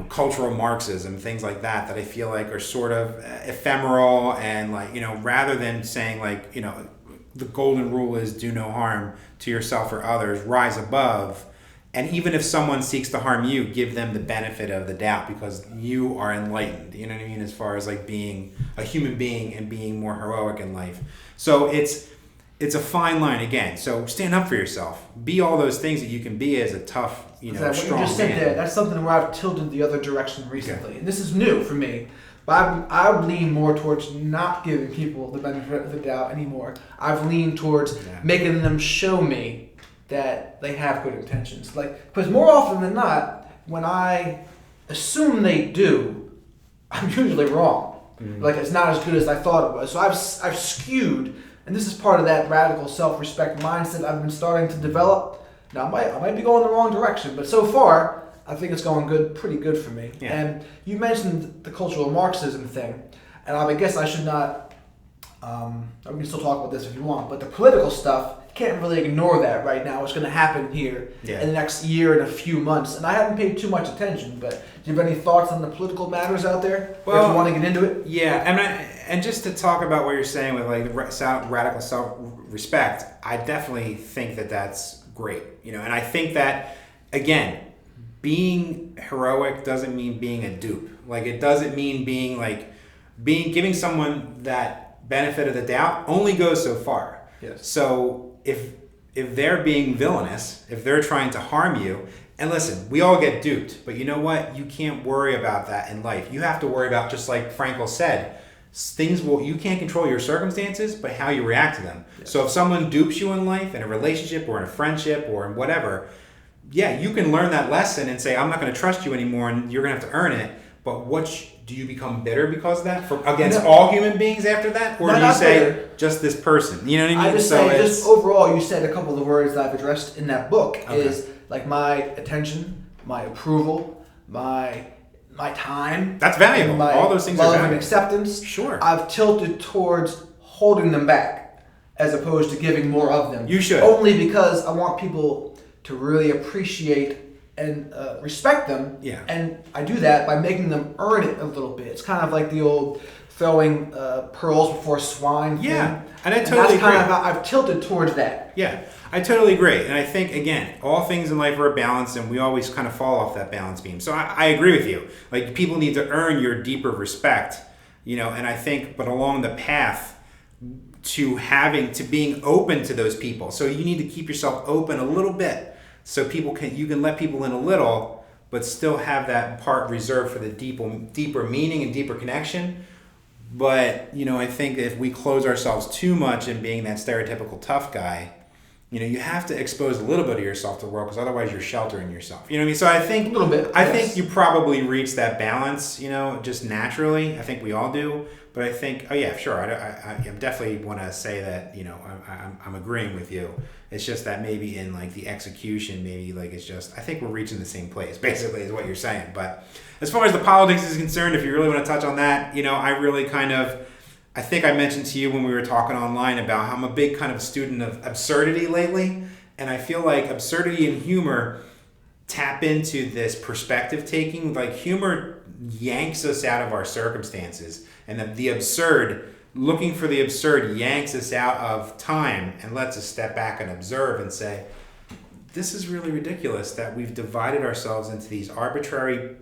cultural Marxism, things like that I feel like are sort of ephemeral and like, rather than saying like, the golden rule is do no harm to yourself or others, rise above. And even if someone seeks to harm you, give them the benefit of the doubt because you are enlightened, you know what I mean? As far as like being a human being and being more heroic in life. So it's a fine line again. So stand up for yourself. Be all those things that you can be as a tough, strong what you just said man. there, that's something where I've tilted the other direction recently. Okay. And this is new for me. But I would lean more towards not giving people the benefit of the doubt anymore. I've leaned towards making them show me that they have good intentions. Because more often than not, when I assume they do, I'm usually wrong. Mm-hmm. It's not as good as I thought it was. So I've skewed, and this is part of that radical self-respect mindset I've been starting to develop. Now I might be going the wrong direction, but so far I think it's going pretty good for me. Yeah. And you mentioned the cultural Marxism thing, and I guess I should not. We can still talk about this if you want, but the political stuff. Can't really ignore that right now. What's going to happen here in the next year and a few months, and I haven't paid too much attention. But do you have any thoughts on the political matters out there? Well, if you want to get into it, and just to talk about what you're saying with like radical self-respect, I definitely think that that's great. And I think that again, being heroic doesn't mean being a dupe. Like it doesn't mean giving someone that benefit of the doubt only goes so far. Yes. So if they're being villainous, if they're trying to harm you, and listen, we all get duped, but you know what? You can't worry about that in life. You have to worry about, just like Frankl said, you can't control your circumstances, but how you react to them. Yes. So if someone dupes you in life, in a relationship or in a friendship or in whatever, you can learn that lesson and say, I'm not going to trust you anymore and you're going to have to earn it. But do you become bitter because of that against all human beings after that? Or do you say bitter. Just this person? You know what I mean? I just say, just overall, you said a couple of the words that I've addressed in that book is like my attention, my approval, my time. That's valuable. All those things are valuable. And acceptance. Sure. I've tilted towards holding them back. as opposed to giving more of them. You should. Only because I want people to really appreciate and respect them. Yeah. And I do that by making them earn it a little bit. It's kind of like the old throwing pearls before swine thing. Yeah, and I totally that's agree. Kind of how I've tilted towards that. Yeah, I totally agree. And I think, again, all things in life are a balance, and we always kind of fall off that balance beam. So I agree with you. Like, people need to earn your deeper respect, and I think, but along the path to being open to those people. So you need to keep yourself open a little bit so you can let people in a little, but still have that part reserved for the deeper meaning and deeper connection. But, I think if we close ourselves too much in being that stereotypical tough guy, you have to expose a little bit of yourself to the world, because otherwise you're sheltering yourself. You know what I mean? So I think a little bit. I think you probably reach that balance, just naturally. I think we all do. But I think, oh yeah, sure. I definitely want to say that, I'm agreeing with you. It's just that maybe in like the execution, maybe like it's just, I think we're reaching the same place, basically, is what you're saying. But as far as the politics is concerned, if you really want to touch on that, I really I think I mentioned to you when we were talking online about how I'm a big kind of student of absurdity lately. And I feel like absurdity and humor tap into this perspective taking. Like, humor yanks us out of our circumstances, and the absurd, looking for the absurd, yanks us out of time and lets us step back and observe and say, this is really ridiculous that we've divided ourselves into these arbitrary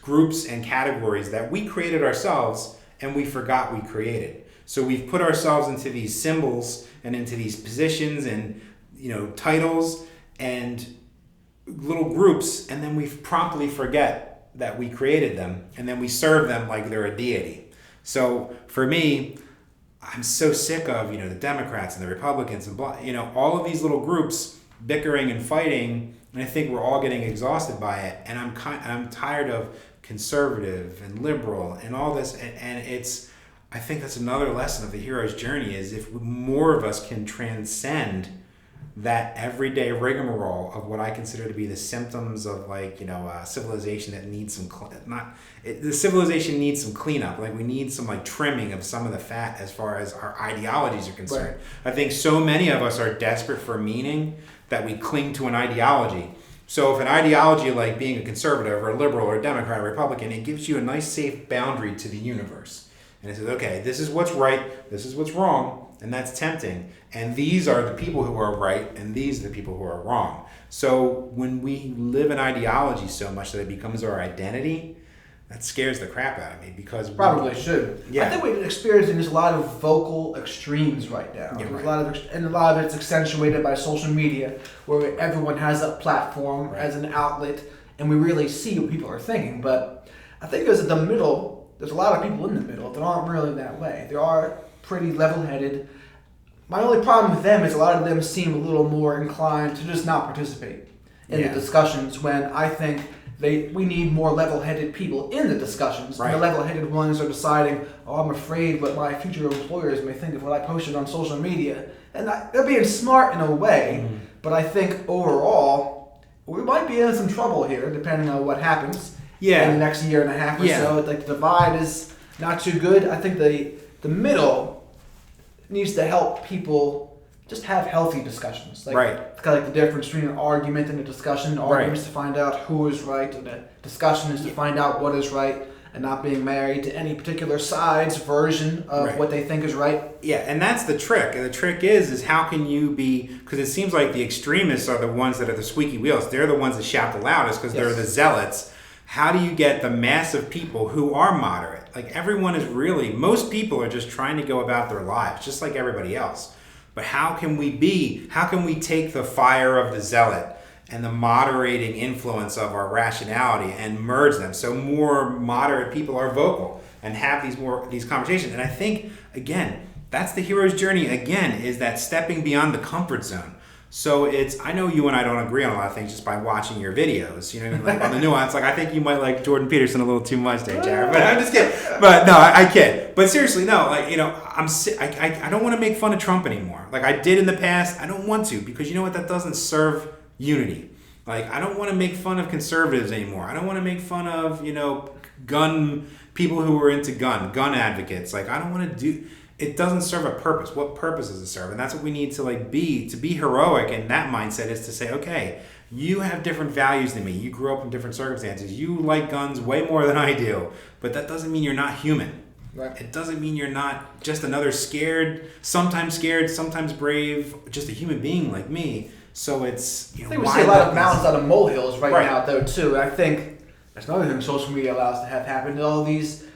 groups and categories that we created ourselves and we forgot we created. So we've put ourselves into these symbols and into these positions and titles and little groups, and then we promptly forget that we created them, and then we serve them like they're a deity. So for me, I'm so sick of the Democrats and the Republicans and all of these little groups bickering and fighting, and I think we're all getting exhausted by it. And I'm tired of conservative and liberal and all this, and I think that's another lesson of the hero's journey, is if more of us can transcend that everyday rigmarole of what I consider to be the symptoms of civilization that needs the civilization needs some cleanup. Like, we need some trimming of some of the fat as far as our ideologies are concerned. Right. I think so many of us are desperate for meaning that we cling to an ideology. So if an ideology like being a conservative or a liberal or a Democrat or Republican, it gives you a nice safe boundary to the universe. And it says, okay, this is what's right, this is what's wrong, and that's tempting. And these are the people who are right, and these are the people who are wrong. So when we live in ideology so much that it becomes our identity, that scares the crap out of me, because probably should. Yeah. I think we're experiencing a lot of vocal extremes right now. Yeah, right. A lot of it's accentuated by social media, where everyone has a platform as an outlet, and we really see what people are thinking. But I think there's a lot of people in the middle that aren't really that way. They are pretty level-headed. My only problem with them is a lot of them seem a little more inclined to just not participate in the discussions, when I think we need more level-headed people in the discussions. Right. And the level-headed ones are deciding, I'm afraid what my future employers may think of what I posted on social media. And they're being smart in a way, but I think overall, we might be in some trouble here, depending on what happens in the next year and a half or so. Like, the divide is not too good. I think the middle needs to help people just have healthy discussions. It's kind of like the difference between an argument and a discussion. An argument is to find out who is right, and a discussion is to find out what is right, and not being married to any particular side's version of what they think is right. Yeah, and that's the trick. And the trick is how can you be, because it seems like the extremists are the ones that are the squeaky wheels. They're the ones that shout the loudest because they're the zealots. How do you get the mass of people who are moderate? Like, most people are just trying to go about their lives, just like everybody else. But how can we take the fire of the zealot and the moderating influence of our rationality and merge them so more moderate people are vocal and have these conversations? And I think, again, that's the hero's journey, again, is that stepping beyond the comfort zone. So I know you and I don't agree on a lot of things just by watching your videos, you know what I mean? Like, on the nuance, I think you might like Jordan Peterson a little too much there, Jared, but I'm just kidding. But no, I kid. But seriously, no, I don't want to make fun of Trump anymore. Like I did in the past, I don't want to, because you know what? That doesn't serve unity. Like, I don't want to make fun of conservatives anymore. I don't want to make fun of, gun people who are into gun advocates. Like, I don't want to do. it doesn't serve a purpose. What purpose does it serve? And that's what we need to like be. To be heroic in that mindset is to say, okay, you have different values than me. You grew up in different circumstances. You like guns way more than I do. But that doesn't mean you're not human. Right. It doesn't mean you're not just another scared, sometimes brave, just a human being like me. So it's, I think we see a lot of mountains out of molehills right now, though, too. I think that's another thing social media allows to have happen. All these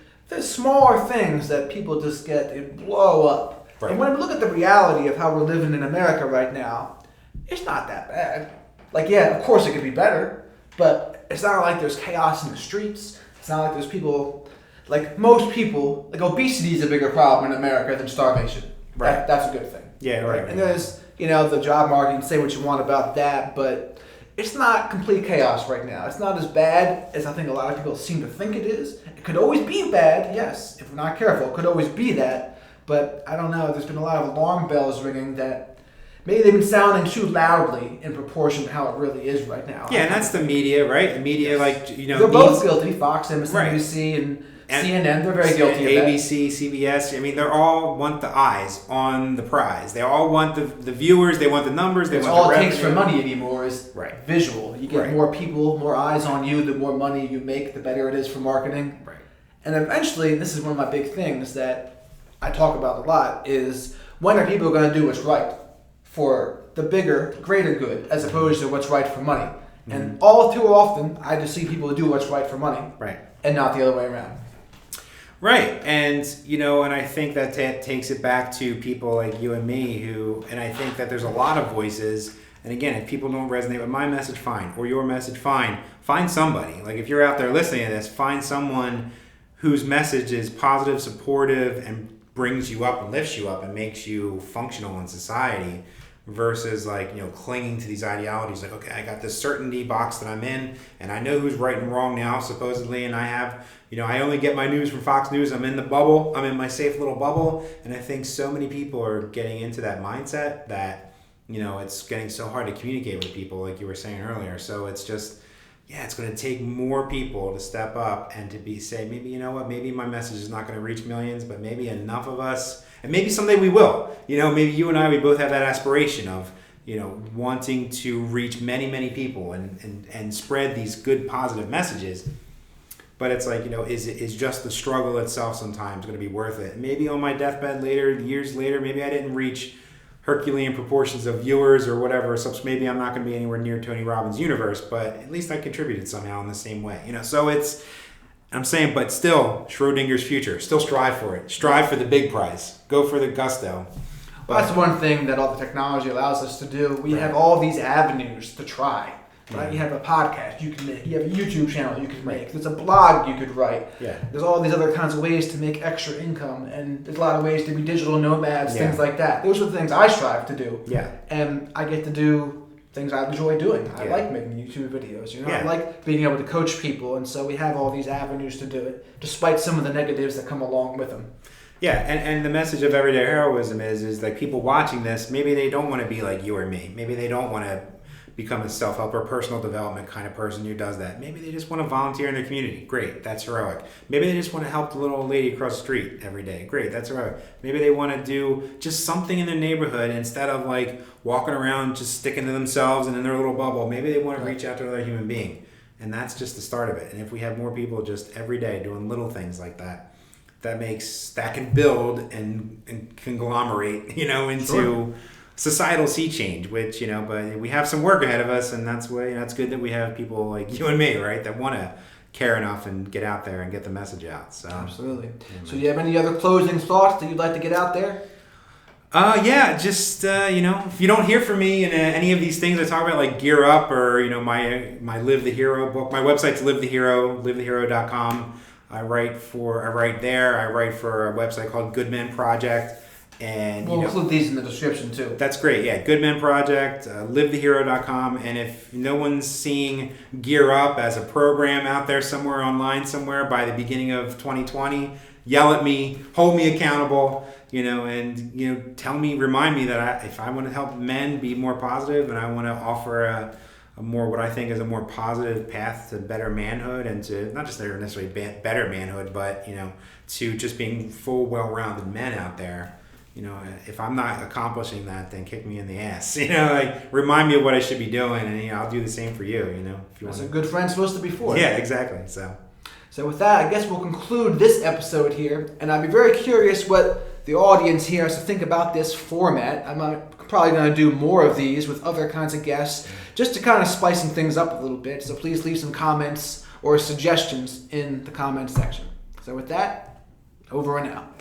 smaller things that people just it blow up. Right. And when we look at the reality of how we're living in America right now, it's not that bad. Like, yeah, of course it could be better, but it's not like there's chaos in the streets. It's not like there's people, like most people, like obesity is a bigger problem in America than starvation. Right. That's a good thing. Yeah, right. And there's, the job market, you can say what you want about that, but it's not complete chaos right now. It's not as bad as I think a lot of people seem to think it is. It could always be bad, yes, if we're not careful. It could always be that, but I don't know. There's been a lot of alarm bells ringing that maybe they've been sounding too loudly in proportion to how it really is right now. Yeah, and that's the media, right? The media, they're both guilty. Fox, MSNBC, and CNN, they're very guilty of that. ABC, CBS, I mean, they all want the eyes on the prize. They all want the viewers, they want the numbers, they want the revenue. All it takes for money anymore is visual. You get more people, more eyes on you, the more money you make, the better it is for marketing. Right. And eventually, this is one of my big things that I talk about a lot, is when are people going to do what's right for the bigger, greater good, as opposed to what's right for money? Mm-hmm. And all too often, I just see people do what's right for money, and not the other way around. Right, and and I think that takes it back to people like you and me and I think that there's a lot of voices, and again, if people don't resonate with my message, fine, or your message, fine. Find somebody, like if you're out there listening to this, find someone whose message is positive, supportive, and brings you up and lifts you up and makes you functional in society, versus clinging to these ideologies like, okay, I got this certainty box that I'm in and I know who's right and wrong now supposedly, and I have I only get my news from Fox News. I'm in the bubble. I'm in my safe little bubble. And I think so many people are getting into that mindset that it's getting so hard to communicate with people, like you were saying earlier. So it's just it's going to take more people to step up and to say, maybe maybe my message is not going to reach millions, but maybe enough of us. And maybe someday we will. Maybe you and I, we both have that aspiration of, wanting to reach many, many people and spread these good, positive messages. But it's like, is just the struggle itself sometimes going to be worth it? Maybe on my deathbed years later, maybe I didn't reach Herculean proportions of viewers or whatever. So maybe I'm not going to be anywhere near Tony Robbins' universe, but at least I contributed somehow in the same way. So I'm saying, but still, Schrodinger's future. Still strive for it. Strive for the big prize. Go for the gusto. Well, that's one thing that all the technology allows us to do. We have all these avenues to try. Right? You have a podcast you can make. You have a YouTube channel you can make. There's a blog you could write. Yeah. There's all these other kinds of ways to make extra income, and there's a lot of ways to be digital nomads, things like that. Those are the things I strive to do. Yeah. And I get to do things I enjoy doing. I like making YouTube videos. I like being able to coach people, and so we have all these avenues to do it, despite some of the negatives that come along with them. Yeah, and the message of Everyday Heroism is like people watching this, maybe they don't want to be like you or me. Maybe they don't want to become a self-help or personal development kind of person who does that. Maybe they just want to volunteer in their community. Great, that's heroic. Maybe they just want to help the little old lady across the street every day. Great, that's heroic. Maybe they want to do just something in their neighborhood instead of like walking around just sticking to themselves and in their little bubble. Maybe they want to reach out to another human being. And that's just the start of it. And if we have more people just every day doing little things like that, that can build and conglomerate, into societal sea change, which, but we have some work ahead of us, and that's why it's good that we have people like you and me, right, that want to care enough and get out there and get the message out. So absolutely. So do you have any other closing thoughts that you'd like to get out there? Just if you don't hear from me in any of these things I talk about, like Gear Up or my Live the Hero book, my website's Live the Hero, livethehero.com. I write for a website called Good Men Project. And we'll include these in the description too. That's great. Yeah, Good Men Project, livethehero.com. And if no one's seeing Gear Up as a program out there somewhere online somewhere by the beginning of 2020, yell at me, hold me accountable, and tell me, remind me that if I want to help men be more positive and I want to offer a more, what I think is a more positive path to better manhood, and to not just necessarily better manhood, but, to just being full, well-rounded men out there. If I'm not accomplishing that, then kick me in the ass. Like, remind me of what I should be doing, and I'll do the same for you. If you That's want. a good friend supposed to be for. Yeah, exactly. So with that, I guess we'll conclude this episode here, and I'd be very curious what the audience here has to think about this format. I'm probably going to do more of these with other kinds of guests, just to kind of spicing things up a little bit. So please leave some comments or suggestions in the comment section. So with that, over and out.